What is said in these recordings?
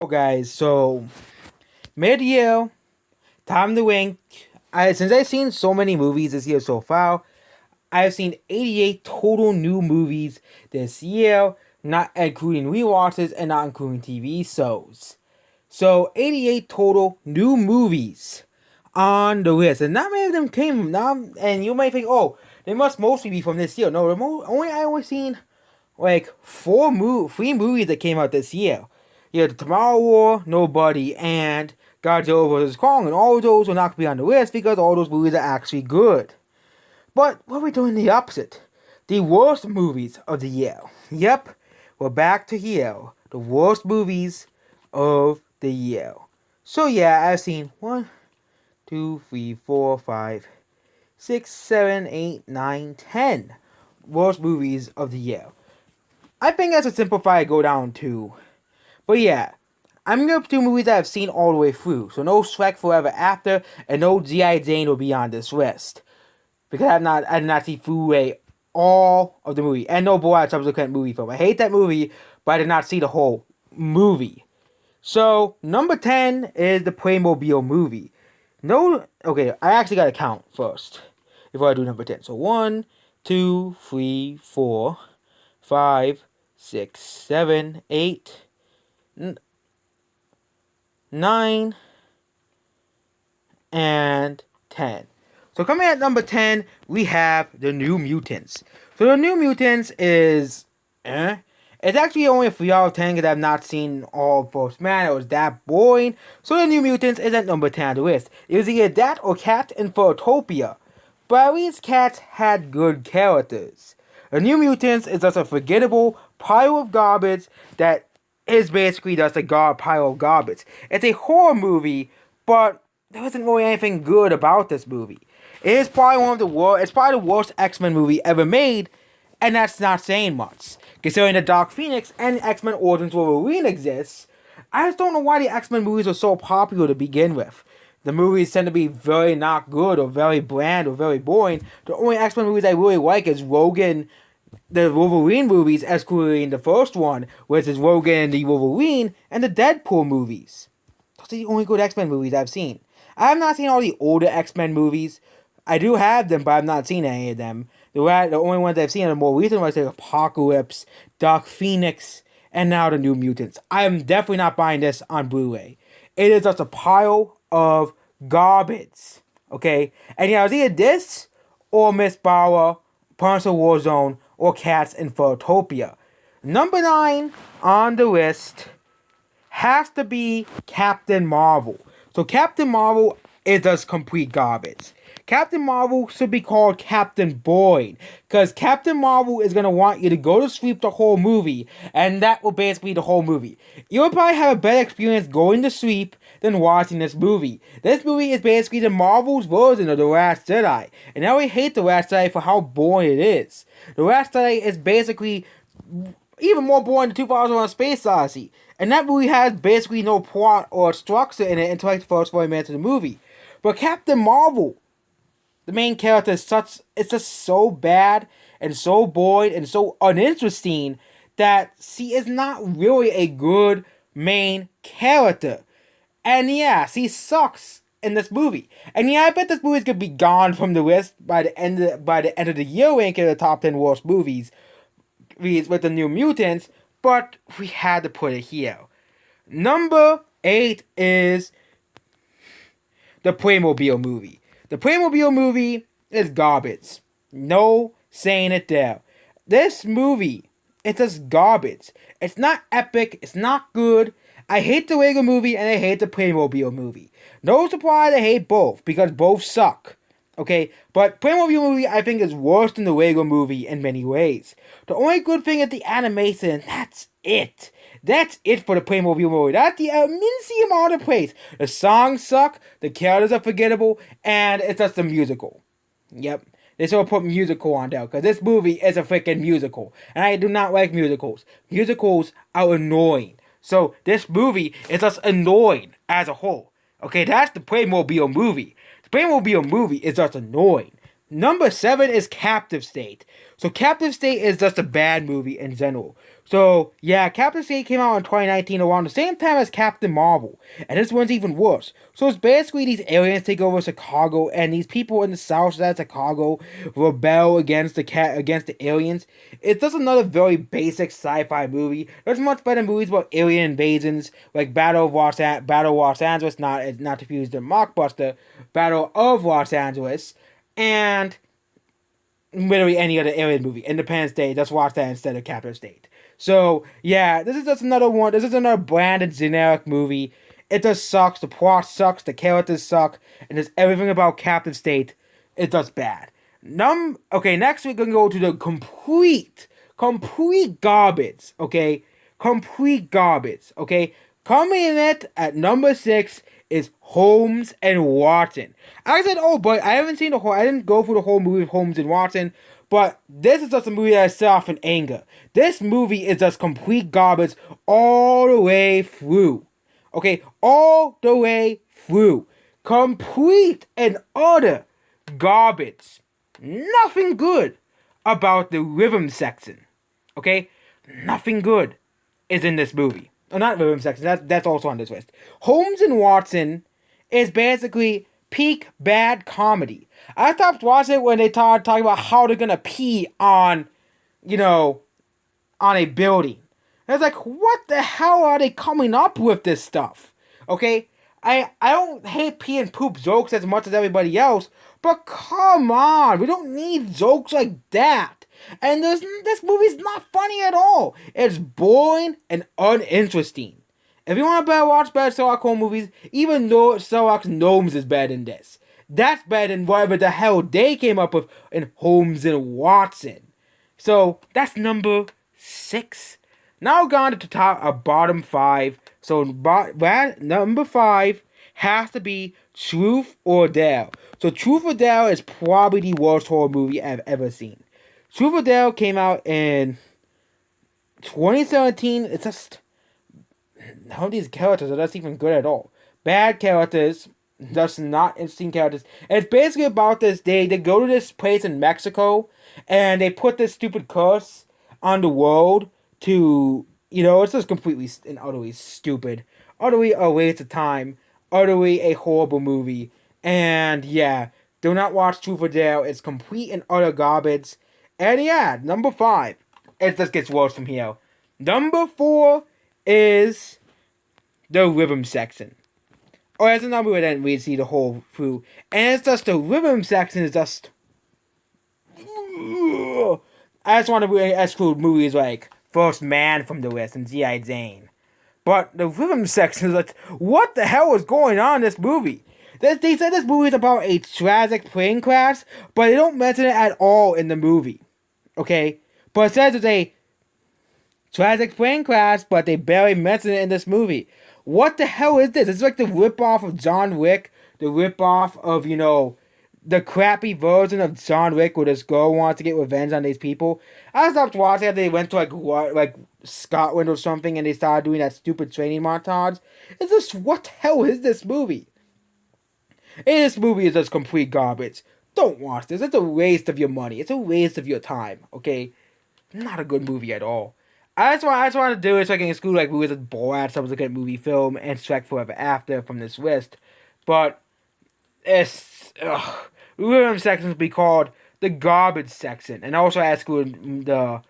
Guys, so mid-year, time to wink. Since I've seen so many movies this year so far, I've seen 88 total new movies this year, not including rewatches and not including TV shows. So 88 total new movies on the list, and not many of them came from now. And you might think, oh, they must mostly be from this year. No, I only seen like three movies that came out this year. You had the Tomorrow War, Nobody, and Godzilla vs. Kong, and all of those will not be on the list because all those movies are actually good. But what are we doing the opposite? The worst movies of the year. Yep, we're back to here. The worst movies of the year. So yeah, I've seen 1, 2, 3, 4, 5, 6, 7, 8, 9, 10 worst movies of the year. I think that's a simplified go down too. But yeah, I'm gonna do movies that I've seen all the way through. So no Shrek Forever After and no G.I. Jane will be on this list. Because I did not see through all of the movie. And no Borat subsequent movie film. I hate that movie, but I did not see the whole movie. So number 10 is the Playmobil movie. No, okay, I actually gotta count first before I do number 10. So 1, 2, 3, 4, 5, 6, 7, 8, 9, and 10. So coming at number 10, we have The New Mutants. So The New Mutants is, it's actually only a 3 out of 10 because I've not seen all of First Man. It was that boring. So The New Mutants is at number 10 on the list. It was either that or Cats in Furtopia. But at least Cats had good characters. The New Mutants is just a forgettable pile of garbage that is basically just a pile of garbage. It's a horror movie, but there wasn't really anything good about this movie. It is probably it's probably the worst X-Men movie ever made, and that's not saying much. Considering that Dark Phoenix and X-Men Origins Wolverine exists, I just don't know why the X-Men movies are so popular to begin with. The movies tend to be very not good or very bland or very boring. The only X-Men movies I really like is Logan, the Wolverine movies, excluding the first one, which is Logan and the Wolverine, and the Deadpool movies. Those are the only good X-Men movies I've seen. I have not seen all the older X-Men movies. I do have them, but I've not seen any of them. The only ones I've seen are the more recent ones like Apocalypse, Dark Phoenix, and now the New Mutants. I am definitely not buying this on Blu-ray. It is just a pile of garbage. Okay? And yeah, it was either this or Miss Bauer, Punisher Warzone, or Cats in Furtopia. Number 9 on the list has to be Captain Marvel. So Captain Marvel is just complete garbage. Captain Marvel should be called Captain Boyd, because Captain Marvel is going to want you to go to sleep the whole movie, and that will basically be the whole movie. You'll probably have a better experience going to sleep than watching this movie. This movie is basically the Marvel's version of The Last Jedi, and I really hate The Last Jedi for how boring it is. The Last Jedi is basically even more boring than 2001: Space Odyssey. And that movie has basically no plot or structure in it until like the first 40 minutes of the movie. But Captain Marvel, the main character, it's just so bad and so boring and so uninteresting that she is not really a good main character. And yeah, she sucks in this movie. And yeah, I bet this movie's gonna be gone from the list by the end of the year ranking of the top 10 worst movies with the New Mutants, but we had to put it here. Number 8 is the Playmobil movie. The Playmobil movie is garbage. No saying it there. This movie, it's just garbage. It's not epic. It's not good. I hate the Lego movie and I hate the Playmobil movie. No surprise, I hate both because both suck. Okay, but Playmobil movie I think is worse than the Lego movie in many ways. The only good thing is the animation, and that's it. That's it for the Playmobil movie. That's the mincing amount of praise. The songs suck, the characters are forgettable, and it's just a musical. Yep. They should have put musical on there, because this movie is a freaking musical. And I do not like musicals. Musicals are annoying. So this movie is just annoying as a whole. Okay, that's the Playmobil movie. The Playmobil movie is just annoying. Number 7 is Captive State. So Captive State is just a bad movie in general. So, yeah, Captain State came out in 2019 around the same time as Captain Marvel. And this one's even worse. So it's basically these aliens take over Chicago, and these people in the south side of Chicago rebel against against the aliens. It's just another very basic sci-fi movie. There's much better movies about alien invasions, like Battle of Los Angeles, not to use the mockbuster, Battle of Los Angeles, and literally any other alien movie. Independence Day, just watch that instead of Captain State. So, yeah, this is just another one. This is another branded generic movie. It just sucks. The plot sucks. The characters suck. And just everything about Captain State is just bad. Okay, next we're going to go to the complete garbage. Okay? Complete garbage. Okay? Coming in at number 6 is Holmes and Watson. I said, oh, but I haven't seen I didn't go through the whole movie of Holmes and Watson, but this is just a movie that I set off in anger. This movie is just complete garbage all the way through. Okay, all the way through. Complete and utter garbage. Nothing good about the rhythm section. Okay, nothing good is in this movie. Oh, not rhythm section. That's also on this list. Holmes and Watson is basically peak bad comedy. I stopped watching it when they talking about how they're gonna pee on, on a building. And it's like, what the hell are they coming up with this stuff? Okay, I don't hate pee and poop jokes as much as everybody else, but come on, we don't need jokes like that. And this movie's not funny at all. It's boring and uninteresting. If you want to watch better Sherlock Holmes movies, even though Sherlock Gnomes is better than this. That's better than whatever the hell they came up with in Holmes and Watson. So, that's number 6. Now gone to the bottom 5. So, number 5 has to be Truth or Dare. So, Truth or Dare is probably the worst horror movie I've ever seen. Truth or Dare came out in 2017. It's just, none of these characters are just even good at all. Bad characters, just not interesting characters. And it's basically about this. They go to this place in Mexico, and they put this stupid curse on the world to, it's just completely and utterly stupid. Utterly a waste of time. Utterly a horrible movie. And yeah, do not watch Truth or Dare. It's complete and utter garbage. And yeah, number 5. It just gets worse from here. Number 4 is the rhythm section. Or as a number we didn't really see the whole through. And it's just the rhythm section is just. I just want to really exclude movies like First Man from the list and G.I. Jane. But the rhythm section is like, what the hell is going on in this movie? They said this movie is about a tragic plane crash, but they don't mention it at all in the movie. Okay? But it says it's a tragic plane crash, but they barely mention it in this movie. What the hell is this? It's like the ripoff of John Wick, the ripoff of, the crappy version of John Wick where this girl wants to get revenge on these people. I stopped watching after they went to like Scotland or something and they started doing that stupid training montage. It's just, what the hell is this movie? And this movie is just complete garbage. Don't watch this. It's a waste of your money. It's a waste of your time, okay? Not a good movie at all. I just want to do it so I can exclude like movies like Borat, Subsequent Movie Film, and Shrek Forever After from this list. But it's rhythm sections will be called the garbage section, and also I exclude the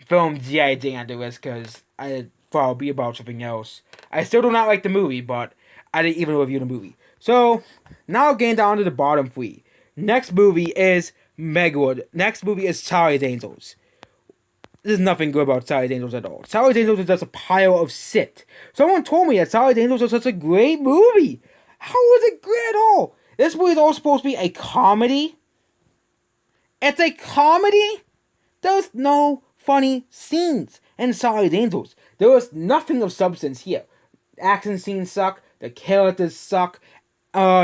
film G.I. Jane on the list because I thought it would be about something else. I still do not like the movie, but I didn't even review the movie. So now getting down to the bottom 3. Next movie is Megwood. Next movie is Charlie's Angels. There's nothing good about Charlie's Angels at all. Charlie's Angels is just a pile of shit. Someone told me that Charlie's Angels is such a great movie. How is it great at all? This movie is all supposed to be a comedy. It's a comedy? There's no funny scenes in Charlie's Angels. There was nothing of substance here. Action scenes suck. The characters suck.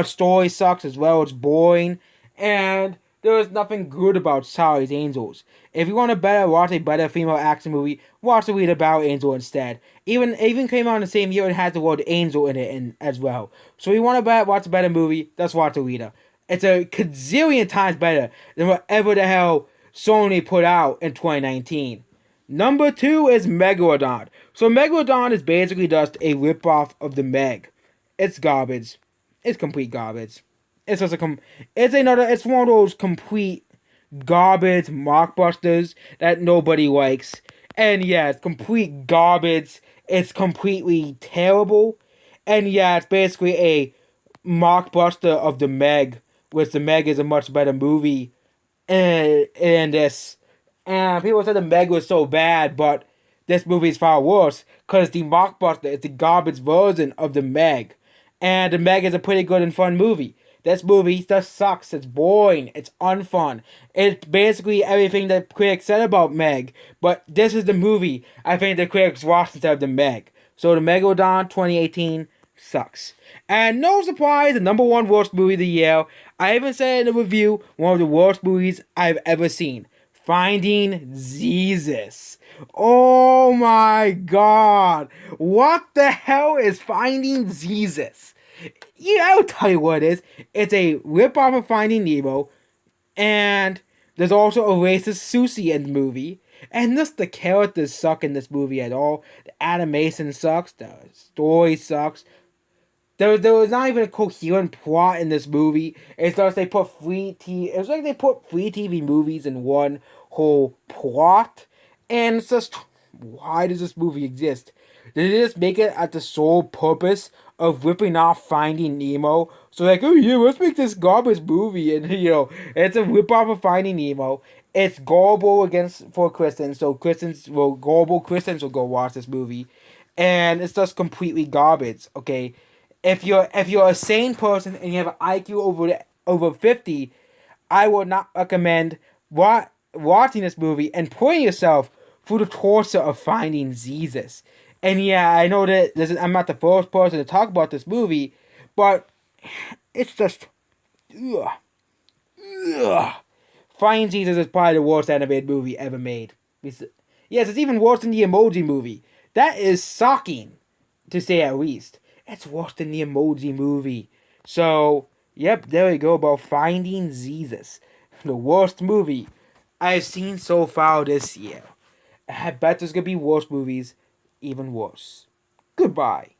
Story sucks as well. It's boring. And there is nothing good about Charlie's Angels. If you want to watch a better female action movie, watch the Read About Angel instead. Even came out in the same year and has the word angel in it as well. So if you want to watch a better movie, just watch Alita. It's a gazillion times better than whatever the hell Sony put out in 2019. Number 2 is Megalodon. So Megalodon is basically just a ripoff of the Meg. It's garbage. It's complete garbage. It's just it's one of those complete garbage mockbusters that nobody likes. And yeah, it's complete garbage. It's completely terrible. And yeah, it's basically a mockbuster of the Meg, which the Meg is a much better movie. And this, and people said the Meg was so bad, but this movie is far worse because the mockbuster is the garbage version of the Meg, and the Meg is a pretty good and fun movie. This movie just sucks. It's boring. It's unfun. It's basically everything that critics said about Meg, but this is the movie I think the critics watched instead of the Meg. So the Megalodon 2018 sucks. And no surprise, the number one worst movie of the year. I even said in the review, one of the worst movies I've ever seen. Finding Jesus. Oh my god. What the hell is Finding Jesus? Yeah, I'll tell you what it is. It's a rip-off of Finding Nemo. And there's also a racist Susie in the movie. And just the characters suck in this movie at all. The animation sucks. The story sucks. There was not even a coherent plot in this movie. It's just they put It's like they put free TV movies in one whole plot, and it's just, why does this movie exist? Did they just make it at the sole purpose of ripping off Finding Nemo? So like, oh yeah, let's make this garbage movie, and it's a rip off of Finding Nemo. It's gullible for Christians, so gullible Christians will go watch this movie, and it's just completely garbage. Okay, if you're a sane person and you have an IQ over 50, I would not recommend watching this movie and putting yourself through the torture of Finding Jesus. And yeah, I know that I'm not the first person to talk about this movie, but it's just, ugh, ugh. Finding Jesus is probably the worst animated movie ever made. Yes, it's even worse than the Emoji Movie. That is shocking, to say at least. It's worse than the Emoji Movie. So, yep, there we go about Finding Jesus. The worst movie I've seen so far this year. I bet there's gonna be worse movies, even worse. Goodbye.